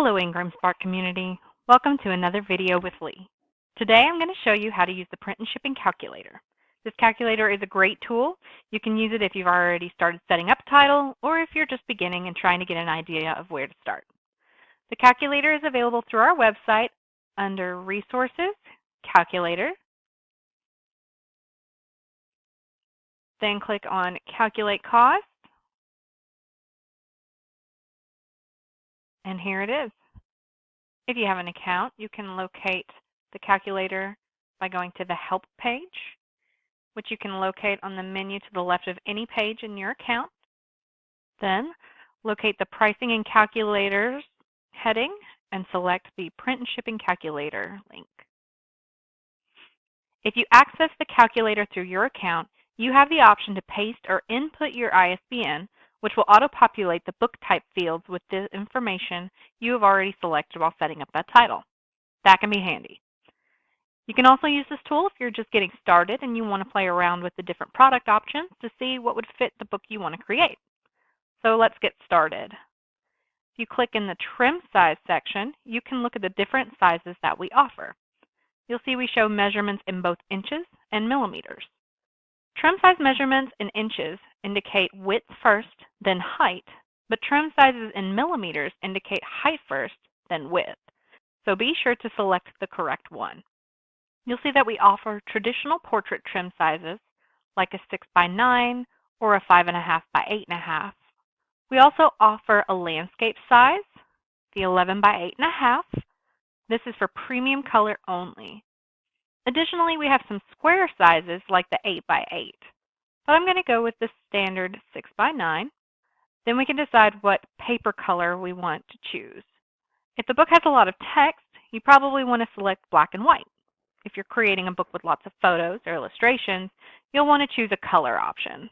Hello IngramSpark community. Welcome to another video with Leigh. Today I'm going to show you how to use the Print and Shipping Calculator. This calculator is a great tool. You can use it if you've already started setting up a title or if you're just beginning and trying to get an idea of where to start. The calculator is available through our website under Resources, Calculator. Then click on Calculate Cost. And here it is. If you have an account, you can locate the calculator by going to the Help page, which you can locate on the menu to the left of any page in your account. Then locate the Pricing and Calculators heading and select the Print and Shipping Calculator link. If you access the calculator through your account, you have the option to paste or input your ISBN, which will auto-populate the book type fields with the information you have already selected while setting up that title. That can be handy. You can also use this tool if you're just getting started and you want to play around with the different product options to see what would fit the book you want to create. So let's get started. If you click in the Trim Size section, you can look at the different sizes that we offer. You'll see we show measurements in both inches and millimeters. Trim size measurements in inches indicate width first, then height, but trim sizes in millimeters indicate height first, then width. So be sure to select the correct one. You'll see that we offer traditional portrait trim sizes like a 6x9 or a 5.5x8.5. We also offer a landscape size, the 11x8.5. This is for premium color only. Additionally, we have some square sizes like the 8x8, but I'm going to go with the standard 6x9. Then we can decide what paper color we want to choose. If the book has a lot of text, you probably want to select black and white. If you're creating a book with lots of photos or illustrations, you'll want to choose a color option.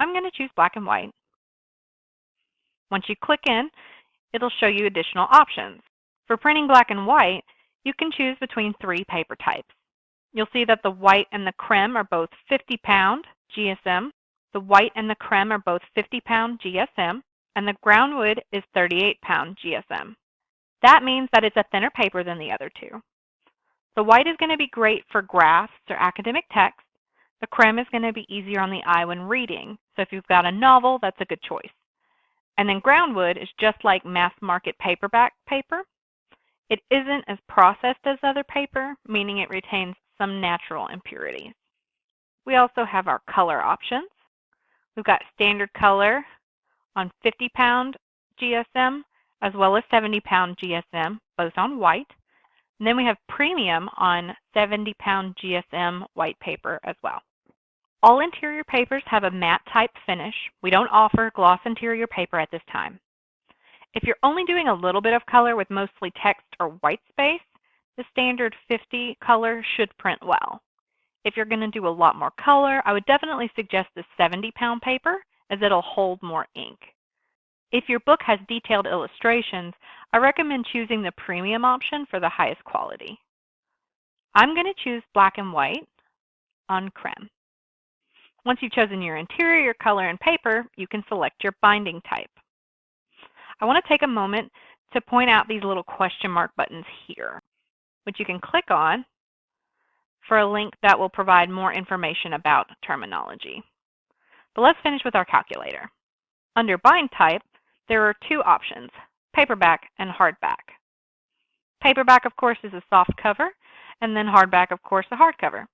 I'm going to choose black and white. Once you click in, it'll show you additional options. For printing black and white, you can choose between 3 paper types. You'll see that the white and the creme are both 50-pound GSM. The white and the creme are both 50-pound GSM, and the groundwood is 38-pound GSM. That means that it's a thinner paper than the other two. The white is going to be great for graphs or academic text. The creme is going to be easier on the eye when reading, so if you've got a novel, that's a good choice. And then groundwood is just like mass market paperback paper. It isn't as processed as other paper, meaning it retains some natural impurities. We also have our color options. We've got standard color on 50-pound GSM as well as 70-pound GSM, both on white. And then we have premium on 70-pound GSM white paper as well. All interior papers have a matte type finish. We don't offer gloss interior paper at this time. If you're only doing a little bit of color with mostly text or white space, the standard 50 color should print well. If you're going to do a lot more color, I would definitely suggest the 70-pound paper as it'll hold more ink. If your book has detailed illustrations, I recommend choosing the premium option for the highest quality. I'm going to choose black and white on creme. Once you've chosen your interior color and paper, you can select your binding type. I want to take a moment to point out these little question mark buttons here, which you can click on for a link that will provide more information about terminology. But let's finish with our calculator. Under bind type, there are 2 options, paperback and hardback. Paperback, of course, is a soft cover, and then hardback, of course, a hardcover.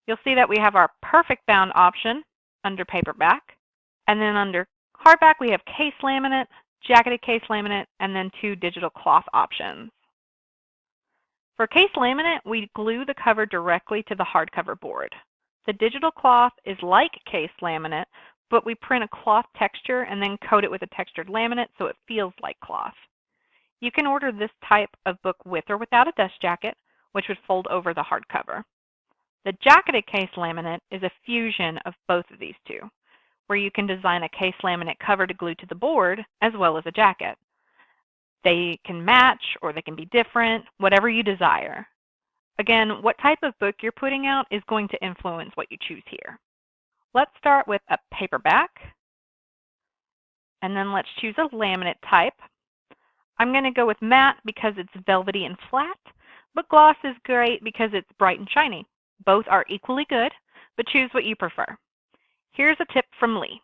You'll see that we have our perfect bound option under paperback, and then under hardback we have case laminate, jacketed case laminate, and then 2 digital cloth options. For case laminate, we glue the cover directly to the hardcover board. The digital cloth is like case laminate, but we print a cloth texture and then coat it with a textured laminate so it feels like cloth. You can order this type of book with or without a dust jacket, which would fold over the hardcover. The jacketed case laminate is a fusion of both of these two, where you can design a case laminate cover to glue to the board as well as a jacket. They can match or they can be different, whatever you desire. Again, what type of book you're putting out is going to influence what you choose here. Let's start with a paperback, and then let's choose a laminate type. I'm going to go with matte because it's velvety and flat, but gloss is great because it's bright and shiny. Both are equally good, but choose what you prefer. Here's a tip from Leigh.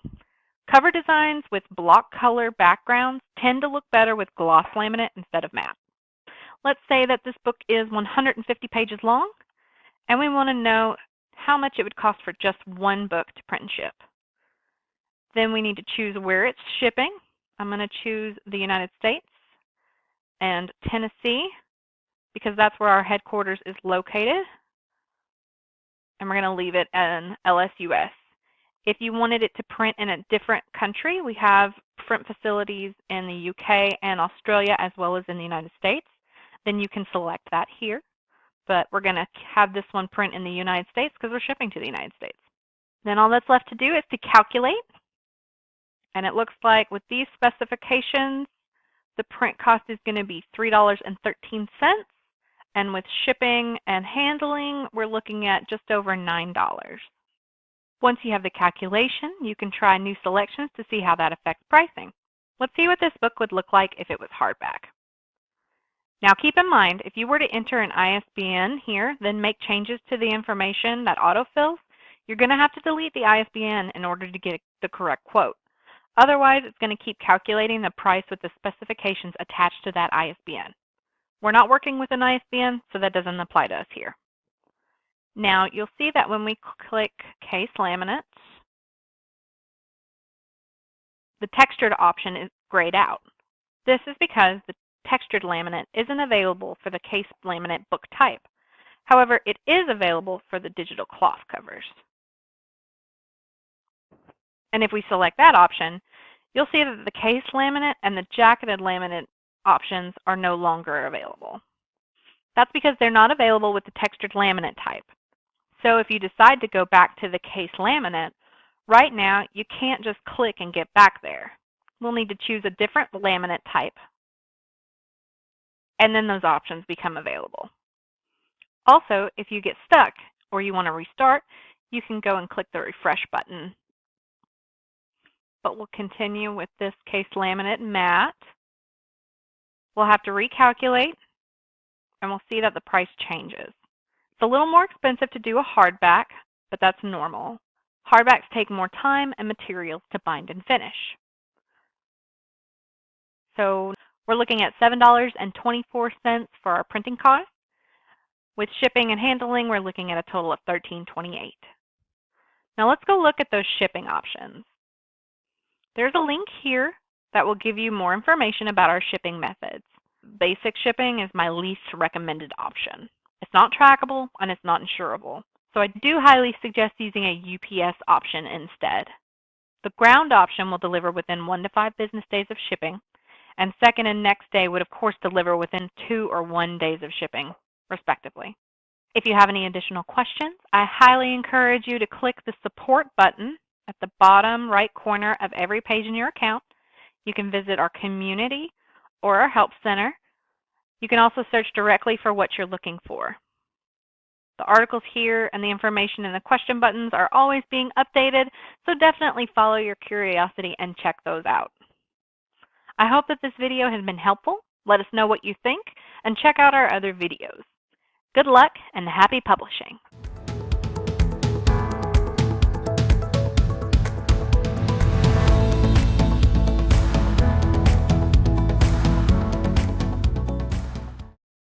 Cover designs with block color backgrounds tend to look better with gloss laminate instead of matte. Let's say that this book is 150 pages long, and we want to know how much it would cost for just one book to print and ship. Then we need to choose where it's shipping. I'm going to choose the United States and Tennessee because that's where our headquarters is located. And we're going to leave it in LSUS. If you wanted it to print in a different country, we have print facilities in the UK and Australia as well as in the United States. Then you can select that here. But we're going to have this one print in the United States because we're shipping to the United States. Then all that's left to do is to calculate. And it looks like with these specifications, the print cost is going to be $3.13. And with shipping and handling, we're looking at just over $9. Once you have the calculation, you can try new selections to see how that affects pricing. Let's see what this book would look like if it was hardback. Now keep in mind, if you were to enter an ISBN here, then make changes to the information that autofills, you're going to have to delete the ISBN in order to get the correct quote. Otherwise, it's going to keep calculating the price with the specifications attached to that ISBN. We're not working with an ISBN, so that doesn't apply to us here. Now, you'll see that when we click Case Laminate, the textured option is grayed out. This is because the textured laminate isn't available for the case laminate book type. However, it is available for the digital cloth covers. And if we select that option, you'll see that the case laminate and the jacketed laminate options are no longer available. That's because they're not available with the textured laminate type. So if you decide to go back to the case laminate, right now you can't just click and get back there. We'll need to choose a different laminate type, and then those options become available. Also, if you get stuck or you want to restart, you can go and click the refresh button. But we'll continue with this case laminate matte. We'll have to recalculate, and we'll see that the price changes. It's a little more expensive to do a hardback, but that's normal. Hardbacks take more time and materials to bind and finish. So we're looking at $7.24 for our printing cost. With shipping and handling, we're looking at a total of $13.28. Now let's go look at those shipping options. There's a link here that will give you more information about our shipping methods. Basic shipping is my least recommended option. It's not trackable and it's not insurable. So I do highly suggest using a UPS option instead. The ground option will deliver within 1 to 5 business days of shipping, and second and next day would of course deliver within 2 or 1 days of shipping, respectively. If you have any additional questions, I highly encourage you to click the support button at the bottom right corner of every page in your account. You can visit our community or our help center. You can also search directly for what you're looking for. The articles here and the information in the question buttons are always being updated, so definitely follow your curiosity and check those out. I hope that this video has been helpful. Let us know what you think and check out our other videos. Good luck and happy publishing!